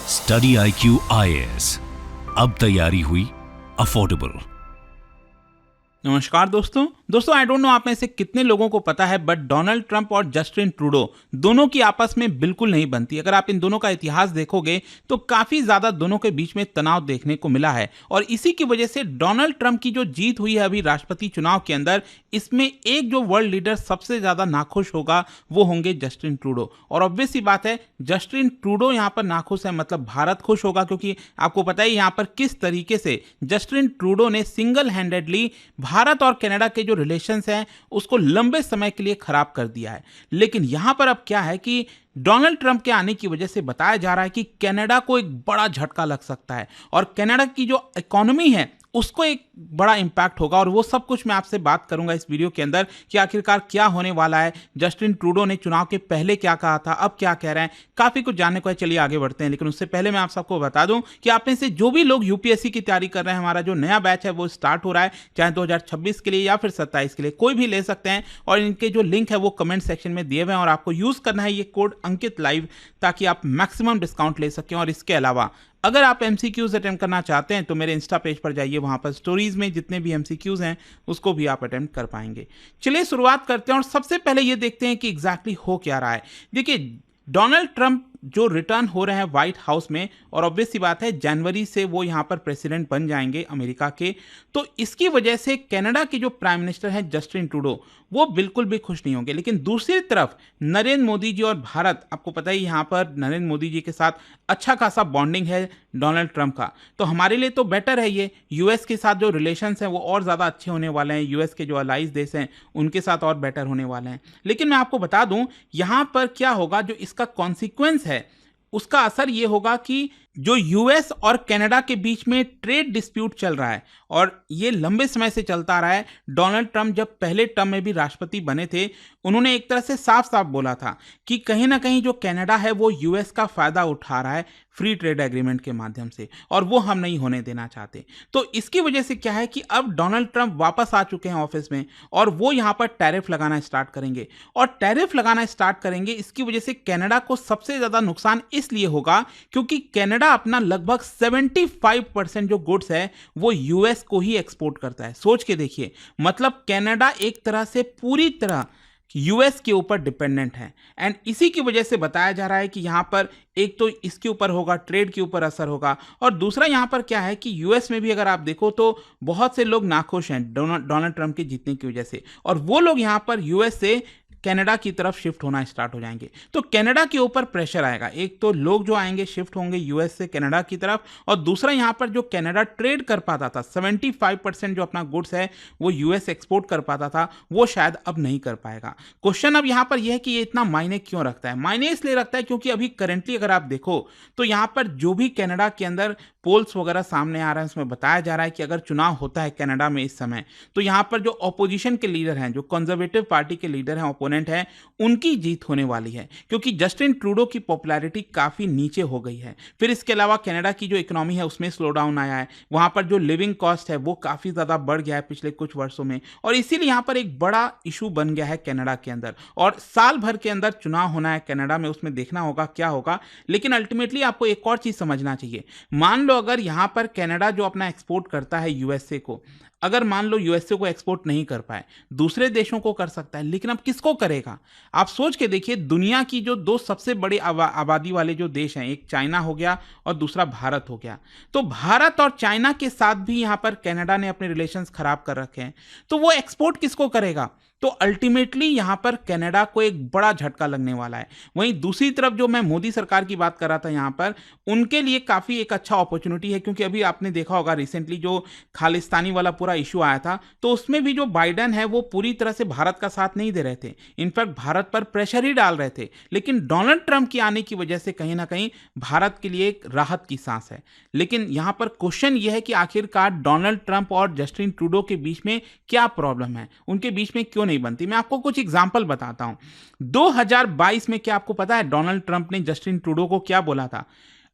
Study IQ IAS, अब तैयारी हुई अफोर्डेबल। नमस्कार दोस्तों आई डोंट नो आप में से कितने लोगों को पता है, बट डोनाल्ड ट्रंप और जस्टिन ट्रूडो दोनों की आपस में बिल्कुल नहीं बनती। अगर आप इन दोनों का इतिहास देखोगे तो काफी ज्यादा दोनों के बीच में तनाव देखने को मिला है, और इसी की वजह से डोनाल्ड ट्रंप की जो जीत हुई है अभी राष्ट्रपति चुनाव के अंदर, इसमें एक जो वर्ल्ड लीडर सबसे ज्यादा नाखुश होगा वो होंगे जस्टिन ट्रूडो। और ऑब्वियस सी बात है, जस्टिन ट्रूडो यहाँ पर नाखुश है मतलब भारत खुश होगा, क्योंकि आपको पता है यहाँ पर किस तरीके से जस्टिन ट्रूडो ने सिंगल हैंडेडली भारत और कनाडा के जो रिलेशंस हैं उसको लंबे समय के लिए खराब कर दिया है। लेकिन यहां पर अब क्या है कि डोनाल्ड ट्रंप के आने की वजह से बताया जा रहा है कि कनाडा को एक बड़ा झटका लग सकता है, और कनाडा की जो इकोनॉमी है उसको एक बड़ा इंपैक्ट होगा। और वो सब कुछ मैं आपसे बात करूंगा इस वीडियो के अंदर कि आखिरकार क्या होने वाला है, जस्टिन ट्रूडो ने चुनाव के पहले क्या कहा था, अब क्या कह रहे हैं, काफी कुछ जानने को है। चलिए आगे बढ़ते हैं, लेकिन उससे पहले मैं आप सबको बता दूं कि आप में से जो भी लोग यूपीएससी की तैयारी कर रहे हैं, हमारा जो नया बैच है वो स्टार्ट हो रहा है, चाहे 2026 के लिए या फिर 27 के लिए, कोई भी ले सकते हैं। और इनके जो लिंक है वो कमेंट सेक्शन में दिए हुए हैं, और आपको यूज करना है ये कोड अंकित लाइव, ताकि आप मैक्सिमम डिस्काउंट ले सकें। और इसके अलावा अगर आप एमसीक्यूज अटेम्प्ट करना चाहते हैं तो मेरे इंस्टा पेज पर जाइए, वहां पर स्टोरीज में जितने भी एमसीक्यूज हैं उसको भी आप अटेम्प्ट कर पाएंगे। चलिए शुरुआत करते हैं, और सबसे पहले ये देखते हैं कि एग्जैक्टली हो क्या रहा है। देखिए, डोनाल्ड ट्रंप जो रिटर्न हो रहे हैं व्हाइट हाउस में, और ऑब्वियस सी बात है जनवरी से वो यहां पर प्रेसिडेंट बन जाएंगे अमेरिका के, तो इसकी वजह से कनाडा के जो प्राइम मिनिस्टर हैं जस्टिन ट्रूडो वो बिल्कुल भी खुश नहीं होंगे। लेकिन दूसरी तरफ नरेंद्र मोदी जी और भारत, आपको पता ही यहां पर नरेंद्र मोदी जी के साथ अच्छा खासा बॉन्डिंग है डोनाल्ड ट्रंप का, तो हमारे लिए तो बेटर है ये। यूएस के साथ जो रिलेशंस हैं वो और ज़्यादा अच्छे होने वाले हैं, यूएस के जो अलाइज देश हैं उनके साथ और बेटर होने वाले हैं। लेकिन मैं आपको बता दूं यहां पर क्या होगा, जो इसका कॉन्सिक्वेंस है उसका असर ये होगा कि जो यूएस और कनाडा के बीच में ट्रेड डिस्प्यूट चल रहा है, और ये लंबे समय से चलता रहा है। डोनाल्ड ट्रंप जब पहले टर्म में भी राष्ट्रपति बने थे, उन्होंने एक तरह से साफ साफ बोला था कि कहीं ना कहीं जो कनाडा है वो यूएस का फायदा उठा रहा है फ्री ट्रेड एग्रीमेंट के माध्यम से, और वो हम नहीं होने देना चाहते। तो इसकी वजह से क्या है कि अब डोनाल्ड ट्रंप वापस आ चुके हैं ऑफिस में, और वो यहाँ पर टैरिफ लगाना स्टार्ट करेंगे। और टैरिफ लगाना स्टार्ट करेंगे, इसकी वजह से कनाडा को सबसे ज्यादा नुकसान इसलिए होगा क्योंकि कनाडा अपना लगभग 75% जो गुड्स है वो यूएस को ही एक्सपोर्ट करता है। सोच के देखिए, मतलब कनाडा एक तरह से पूरी तरह यूएस के ऊपर डिपेंडेंट है। एंड इसी की वजह से बताया जा रहा है कि यहां पर एक तो इसके ऊपर होगा, ट्रेड के ऊपर असर होगा, और दूसरा यहां पर क्या है कि यूएस में भी अगर आप देखो तो बहुत से लोग नाखुश हैं डोनाल्ड ट्रंप के जीतने की वजह से, और वो लोग यहां पर यूएस से कनाडा की तरफ शिफ्ट होना स्टार्ट हो जाएंगे। तो कनाडा के ऊपर प्रेशर आएगा, एक तो लोग जो आएंगे शिफ्ट होंगे यूएस से कनाडा की तरफ, और दूसरा यहां पर जो कनाडा ट्रेड कर पाता था 75% जो अपना गुड्स है वो यूएस एक्सपोर्ट कर पाता था, वो शायद अब नहीं कर पाएगा। क्वेश्चन अब यहां पर यह है कि ये इतना मायने क्यों रखता है। मायने इसलिए रखता है क्योंकि अभी करेंटली अगर आप देखो तो यहां पर जो भी कनाडा के अंदर पोल्स वगैरह सामने आ रहा है उसमें बताया जा रहा है कि अगर चुनाव होता है कनाडा में इस समय, तो यहां पर जो ऑपोजिशन के लीडर हैं, जो कंजर्वेटिव पार्टी के लीडर हैं, ओपोनेंट हैं, उनकी जीत होने वाली है, क्योंकि जस्टिन ट्रूडो की पॉपुलैरिटी काफी नीचे हो गई है। फिर इसके अलावा कनाडा की जो इकोनॉमी है उसमें स्लो डाउन आया है, वहां पर जो लिविंग कॉस्ट है वो काफी ज्यादा बढ़ गया है पिछले कुछ वर्षों में, और इसीलिए यहां पर एक बड़ा इशू बन गया है कनाडा के अंदर। और साल भर के अंदर चुनाव होना है कनाडा में, उसमें देखना होगा क्या होगा। लेकिन अल्टीमेटली आपको एक और चीज समझना चाहिए। मान लो अगर यहां पर कनाडा जो अपना एक्सपोर्ट करता है यूएसए को, अगर मान लो यूएसए को एक्सपोर्ट नहीं कर पाए, दूसरे देशों को कर सकता है, लेकिन अब किसको करेगा। आप सोच के देखिए, दुनिया की जो दो सबसे बड़ी आबादी वाले जो देश हैं, एक चाइना हो गया और दूसरा भारत हो गया, तो भारत और चाइना के साथ भी यहां पर कनाडा ने अपने रिलेशंस खराब कर रखे हैं, तो वो एक्सपोर्ट किसको करेगा। तो अल्टीमेटली यहां पर कनाडा को एक बड़ा झटका लगने वाला है। वहीं दूसरी तरफ जो मैं मोदी सरकार की बात कर रहा था, यहां पर उनके लिए काफी एक अच्छा अपॉर्चुनिटी है, क्योंकि अभी आपने देखा होगा रिसेंटली जो खालिस्तानी वाला पूरा इशू आया था, तो उसमें भी जो बाइडेन है वो पूरी तरह से भारत का साथ नहीं दे रहे थे, इनफैक्ट भारत पर प्रेशर ही डाल रहे थे। लेकिन डोनाल्ड ट्रंप के आने की वजह से कहीं ना कहीं भारत के लिए एक राहत की सांस है। लेकिन यहां पर क्वेश्चन यह है कि आखिरकार डोनाल्ड ट्रंप और जस्टिन ट्रूडो के बीच में क्या प्रॉब्लम है, उनके बीच में क्यों नहीं बनती। मैं आपको कुछ एग्जांपल बताता हूं। 2022 में क्या आपको पता है डोनाल्ड ट्रंप ने जस्टिन ट्रूडो को क्या बोला था,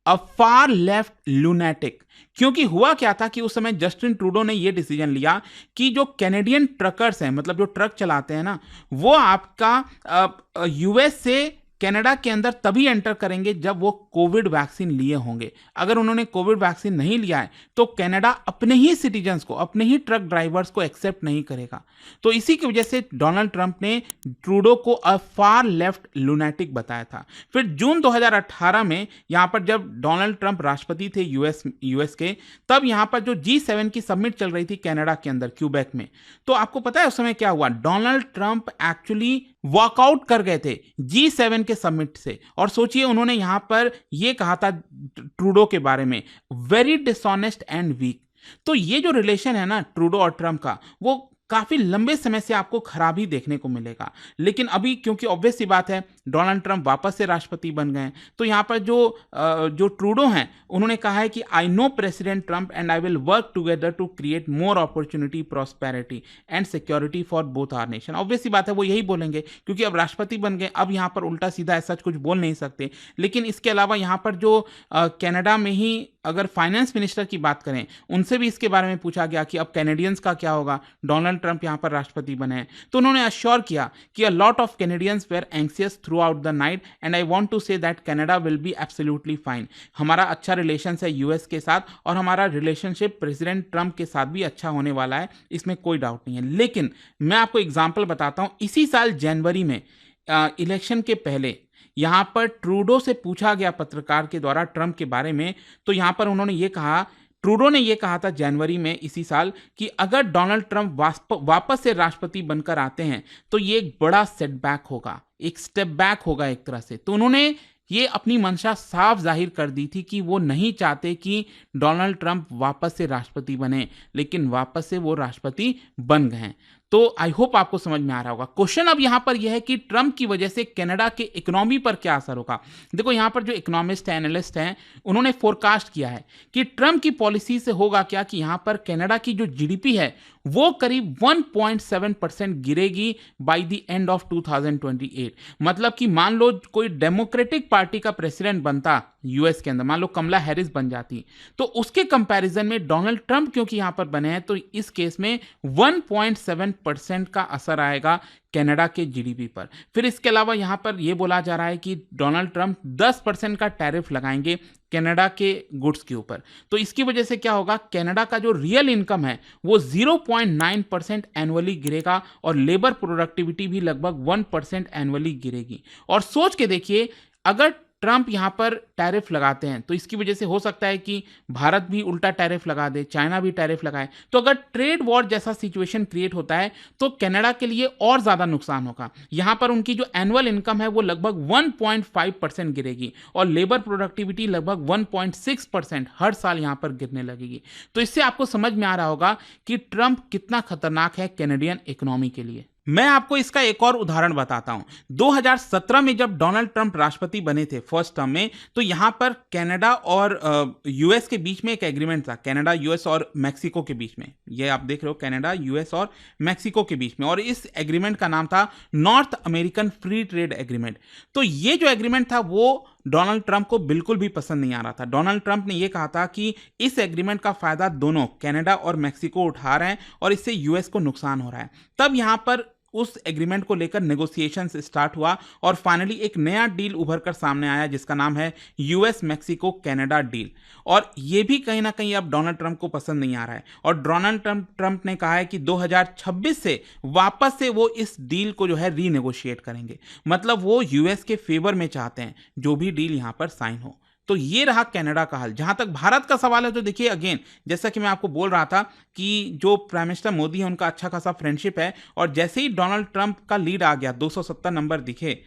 अ फार लेफ्ट लूनेटिक। क्योंकि हुआ क्या था कि उस समय जस्टिन ट्रूडो ने यह डिसीजन लिया कि जो कैनेडियन ट्रकर्स हैं, मतलब जो ट्रक चलाते हैं ना, वो आपका यूएस से कनाडा के अंदर तभी एंटर करेंगे जब वो कोविड वैक्सीन लिए होंगे। अगर उन्होंने कोविड वैक्सीन नहीं लिया है तो कनाडा अपने ही सिटीजन्स को, अपने ही ट्रक ड्राइवर्स को एक्सेप्ट नहीं करेगा। तो इसी की वजह से डोनाल्ड ट्रंप ने ट्रूडो को अ फार लेफ्ट लुनैटिक बताया था। फिर जून 2018 में यहां पर जब डोनाल्ड ट्रंप राष्ट्रपति थे यूएस के, तब यहां पर जो G7 की समिट चल रही थी कनाडा के अंदर क्यूबेक में, तो आपको पता है उस समय क्या हुआ? डोनाल्ड ट्रंप एक्चुअली वॉकआउट कर गए थे G7 के समिट से। और सोचिए उन्होंने यहां पर यह कहा था ट्रूडो के बारे में, वेरी डिसऑनेस्ट एंड वीक। तो ये जो रिलेशन है ना ट्रूडो और ट्रंप का, वो काफी लंबे समय से आपको खराबी देखने को मिलेगा। लेकिन अभी क्योंकि ऑब्वियस सी बात है डोनाल्ड ट्रंप वापस से राष्ट्रपति बन गए हैं, तो यहाँ पर जो ट्रूडो हैं उन्होंने कहा है कि I know president Trump and I will work together to create more opportunity, prosperity and security for both our nation. Obvious सी बात है वो यही बोलेंगे क्योंकि अब राष्ट्रपति बन गए, अब यहाँ पर उल्टा सीधा ऐसा कुछ बोल नहीं सकते। लेकिन इसके अलावा यहाँ पर जो कनाडा में ही अगर फाइनेंस मिनिस्टर की बात करें, उनसे भी इसके बारे में पूछा गया कि अब कैनेडियंस का क्या होगा, डोनाल्ड ट्रंप यहाँ पर राष्ट्रपति बने हैं। तो उन्होंने अश्योर किया कि a lot of Canadians were anxious throughout the night and I want to say that Canada will be absolutely fine. हमारा अच्छा रिलेशन है यूएस के साथ और हमारा रिलेशनशिप प्रेसिडेंट ट्रंप के साथ भी अच्छा होने वाला है, इसमें कोई डाउट नहीं है। लेकिन मैं आपको एग्जाम्पल बताता हूं, इसी साल जनवरी में इलेक्शन के पहले यहां पर ट्रूडो से पूछा गया पत्रकार के द्वारा ट्रंप के बारे में, तो यहां पर उन्होंने ये कहा, ट्रूडो ने यह कहा था जनवरी में इसी साल कि अगर डोनाल्ड ट्रंप वापस से राष्ट्रपति बनकर आते हैं तो ये एक बड़ा सेटबैक होगा, एक स्टेप बैक होगा एक तरह से। तो उन्होंने ये अपनी मंशा साफ जाहिर कर दी थी कि वो नहीं चाहते कि डोनाल्ड ट्रंप वापस से राष्ट्रपति बने, लेकिन वापस से वो राष्ट्रपति बन गए हैं। तो आई होप आपको समझ में आ रहा होगा। क्वेश्चन अब यहां पर यह है कि ट्रंप की वजह से कनाडा के इकोनॉमी पर क्या असर होगा। देखो यहां पर जो इकोनॉमिस्ट है, एनालिस्ट हैं, उन्होंने फोरकास्ट किया है कि ट्रंप की पॉलिसी से होगा क्या कि यहां पर कनाडा की जो जीडीपी है वो करीब 1.7% गिरेगी बाय द एंड ऑफ 2028। मतलब कि मान लो कोई डेमोक्रेटिक पार्टी का प्रेसिडेंट बनता यूएस के अंदर, मान लो कमला हैरिस बन जाती, तो उसके कंपैरिजन में डोनाल्ड ट्रंप क्योंकि यहां पर बने हैं, तो इस केस में 1.7% का असर आएगा कनाडा के जीडीपी पर। फिर इसके अलावा यहां पर यह बोला जा रहा है कि डोनाल्ड ट्रंप 10% का टैरिफ लगाएंगे कनाडा के गुड्स के ऊपर। तो इसकी वजह से क्या होगा, कनाडा का जो रियल इनकम है वो 0.9% एनुअली गिरेगा और लेबर प्रोडक्टिविटी भी लगभग 1% एनुअली गिरेगी। और सोच के देखिए, अगर ट्रंप यहां पर टैरिफ लगाते हैं तो इसकी वजह से हो सकता है कि भारत भी उल्टा टैरिफ लगा दे, चाइना भी टैरिफ लगाए। तो अगर ट्रेड वॉर जैसा सिचुएशन क्रिएट होता है तो कनाडा के लिए और ज्यादा नुकसान होगा। यहां पर उनकी जो एनुअल इनकम है वो लगभग 1.5% गिरेगी और लेबर प्रोडक्टिविटी लगभग 1.6% हर साल यहां पर गिरने लगेगी। तो इससे आपको समझ में आ रहा होगा कि ट्रंप कितना खतरनाक है कैनेडियन इकोनॉमी के लिए। मैं आपको इसका एक और उदाहरण बताता हूं। 2017 में जब डोनाल्ड ट्रंप राष्ट्रपति बने थे फर्स्ट टर्म में, तो यहां पर कनाडा और यूएस के बीच में एक एग्रीमेंट था, कनाडा, यूएस और मैक्सिको के बीच में। ये आप देख रहे हो, कनाडा, यूएस और मैक्सिको के बीच में। और इस एग्रीमेंट का नाम था north American free trade agreement. तो ये जो एग्रीमेंट था वो डोनाल्ड ट्रंप को बिल्कुल भी पसंद नहीं आ रहा था। डोनाल्ड ट्रंप ने यह कहा था कि इस एग्रीमेंट का फायदा दोनों कनाडा और मैक्सिको उठा रहे हैं और इससे यूएस को नुकसान हो रहा है। तब यहां पर उस एग्रीमेंट को लेकर नेगोशिएशंस स्टार्ट हुआ और फाइनली एक नया डील उभर कर सामने आया जिसका नाम है यूएस मैक्सिको कनाडा डील। और यह भी कहीं ना कहीं अब डोनाल्ड ट्रंप को पसंद नहीं आ रहा है और डोनाल्ड ट्रंप ने कहा है कि 2026 से वापस से वो इस डील को जो है रीनेगोशिएट करेंगे। मतलब वो यूएस के फेवर में चाहते हैं जो भी डील यहां पर साइन हो। तो ये रहा कनाडा का हाल। जहां तक भारत का सवाल है तो देखिए, अगेन जैसा कि मैं आपको बोल रहा था कि जो प्राइम मिनिस्टर मोदी है उनका अच्छा खासा फ्रेंडशिप है और जैसे ही डोनाल्ड ट्रंप का लीड आ गया, 270 नंबर दिखे,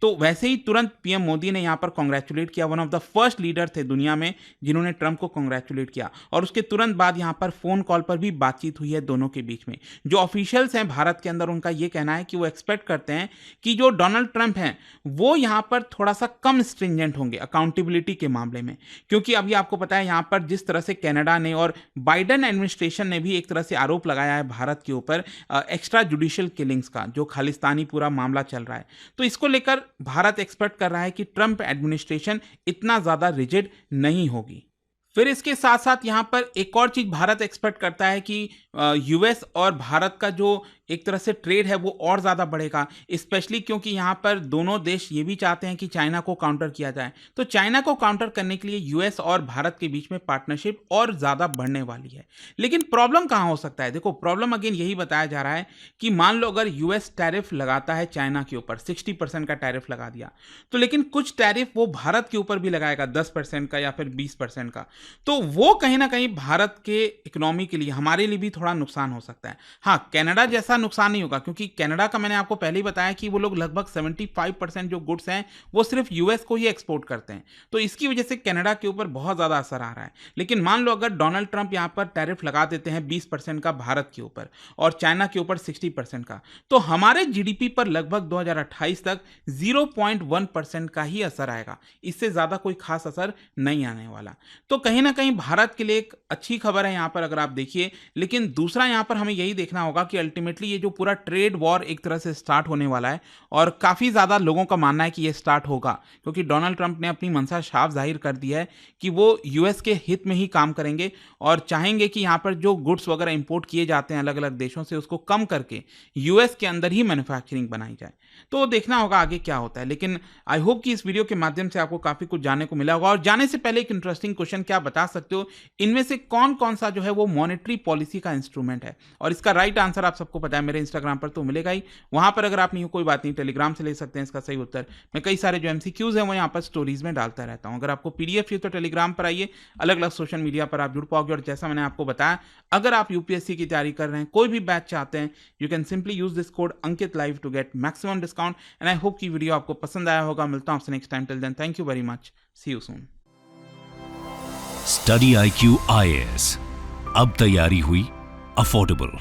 तो वैसे ही तुरंत पीएम मोदी ने यहां पर कांग्रेचुलेट किया। One of the first leader थे दुनिया में जिन्होंने ट्रंप को कांग्रेचुलेट किया। और उसके तुरंत बाद यहां पर फोन कॉल पर भी बातचीत हुई है दोनों के बीच में। जो ऑफिशियल्स हैं भारत के अंदर, उनका यह कहना है कि वो एक्सपेक्ट करते हैं कि जो डोनाल्ड ट्रंप हैं वो यहां पर थोड़ा सा कम स्ट्रिंजेंट होंगे अकाउंटेबिलिटी के मामले में। क्योंकि अभी आपको पता है यहां पर जिस तरह से कनाडा ने और बाइडेन एडमिनिस्ट्रेशन ने भी एक तरह से आरोप लगाया है भारत के ऊपर एक्स्ट्रा जुडिशियल किलिंग्स का, जो खालिस्तानी पूरा मामला चल रहा है। तो इसको लेकर भारत एक्सपेक्ट कर रहा है कि ट्रंप एडमिनिस्ट्रेशन इतना ज्यादा रिजिड नहीं होगी। फिर इसके साथ साथ यहां पर एक और चीज भारत एक्सपेक्ट करता है कि यूएस और भारत का जो एक तरह से ट्रेड है वो और ज़्यादा बढ़ेगा, स्पेशली क्योंकि यहाँ पर दोनों देश ये भी चाहते हैं कि चाइना को काउंटर किया जाए। तो चाइना को काउंटर करने के लिए यूएस और भारत के बीच में पार्टनरशिप और ज़्यादा बढ़ने वाली है। लेकिन प्रॉब्लम कहाँ हो सकता है? देखो, प्रॉब्लम अगेन यही बताया जा रहा है कि मान लो अगर यूएस टैरिफ लगाता है चाइना के ऊपर, 60% का टैरिफ लगा दिया, तो लेकिन कुछ टैरिफ वो भारत के ऊपर भी लगाएगा, 10% का या फिर 20% का। तो वो कहीं ना कहीं भारत के इकोनॉमी के लिए, हमारे लिए भी थोड़ा नुकसान हो सकता है। हाँ, कनाडा जैसा नुकसान नहीं होगा, क्योंकि कनाडा का मैंने आपको पहले ही बताया कि वो लोग लगभग 75% जो गुड्स हैं वो सिर्फ यूएस को ही एक्सपोर्ट करते हैं। तो इसकी वजह से कनाडा के ऊपर बहुत ज़्यादा असर आ रहा है। लेकिन मान लो अगर डोनाल्ड ट्रंप यहाँ पर टैरिफ लगा देते हैं 20% का भारत के ऊपर और चाइना के ऊपर 60% का, तो हमारे जीडीपी पर लगभग 2028 तक 0.1% का ही असर आएगा। इससे ज़्यादा कोई खास असर नहीं आने वाला। तो कहीं ना कहीं भारत के लिए एक अच्छी खबर है यहाँ पर अगर आप देखिए। लेकिन दूसरा यहाँ पर हमें यही देखना होगा कि अल्टीमेटली ये जो पूरा ट्रेड वॉर एक तरह से स्टार्ट होने वाला है, और काफ़ी ज़्यादा लोगों का मानना है कि ये स्टार्ट होगा, क्योंकि डोनाल्ड ट्रंप ने अपनी मंशा साफ जाहिर कर दी है कि वो यूएस के हित में ही काम करेंगे और चाहेंगे कि यहाँ पर जो गुड्स वगैरह इंपोर्ट किए जाते हैं अलग अलग देशों से, उसको कम करके यूएस के अंदर ही मैन्युफैक्चरिंग बनाई जाए। तो देखना होगा आगे क्या होता है। लेकिन आई होप कि इस वीडियो के माध्यम से आपको काफ़ी कुछ जानने को मिला होगा। और जाने से पहले एक इंटरेस्टिंग क्वेश्चन, क्या बता सकते हो इनमें से कौन कौन सा जो है वो मॉनेटरी पॉलिसी का इंस्ट्रूमेंट है? और इसका राइट आंसर आप सबको पता है, मेरे इंस्टाग्राम पर तो मिलेगा ही। वहां पर अगर आप नहीं हो कोई बात नहीं, टेलीग्राम से ले सकते हैं इसका सही उत्तर। मैं कई सारे जो एमसीक्यूज हैं वो यहाँ पर स्टोरीज में डालता रहता हूँ। अगर आपको पीडीएफ चाहिए तो टेलीग्राम पर आइए, अलग अलग सोशल मीडिया पर आप जुड़ पाओगे। और जैसा मैंने आपको बताया, अगर आप यूपीएससी की तैयारी कर रहे हैं, कोई भी बैच चाहते हैं, you can simply use this code Ankit live to get maximum discount. And I hope कि वीडियो आपको पसंद आया होगा। मिलता हूं आपसे next time. Till then, thank you very much, see you soon. Study IQ IAS, अब तैयारी हुई अफोर्डेबल।